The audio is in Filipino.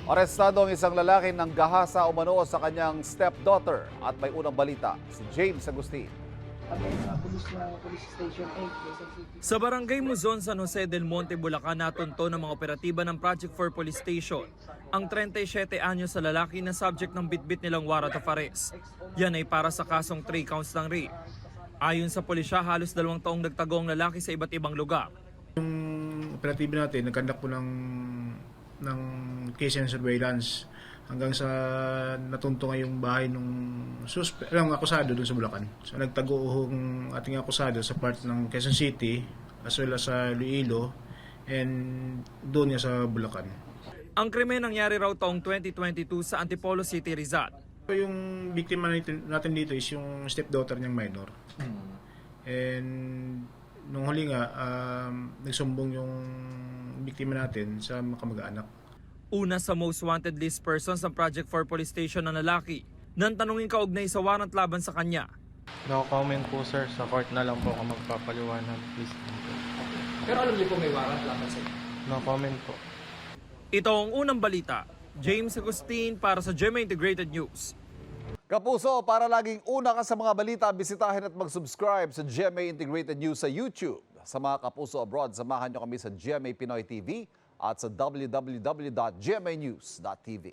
Arestado ang isang lalaki ng gahasa umano sa kanyang stepdaughter at may unang balita si James Agustin. Police Station 8, Quezon City. Sa barangay Muzon, San Jose del Monte, Bulacan, natunto ng mga operatiba ng Project 4 Police Station ang 37 anyos sa lalaki na subject ng bitbit nilang warrant of arrest. Yan ay para sa kasong 3 counts ng rape. Ayon sa pulisya, halos 2 taong nagtago ang lalaki sa iba't ibang lugar. Yung operatiba natin, nagkandak po ng case and surveillance hanggang sa natunto nga yung bahay ng akusado doon sa Bulacan. So nagtago ang ating akusado sa part ng Quezon City as well as sa Iloilo and doon nga sa Bulacan. Ang krimen nangyari raw taong 2022 sa Antipolo City, Rizal. So, yung biktima natin dito is yung stepdaughter niyang minor. And nung huli nga, nagsumbong yung biktima natin sa mga kamag-anak. Una sa most wanted list persons ng Project 4 Police Station na lalaki nang tanungin kaugnay sa warrant laban sa kanya. No comment po sir, sa court na lang po ako magpapaliwanag. Please. Pero alam niyo po may warrant laban sa inyo. No comment po. Ito ang unang balita. James Agustin para sa GMA Integrated News. Kapuso, para laging una ka sa mga balita, bisitahin at mag-subscribe sa GMA Integrated News sa YouTube. Sa mga kapuso abroad, samahan nyo kami sa GMA Pinoy TV at sa www.gmanews.tv.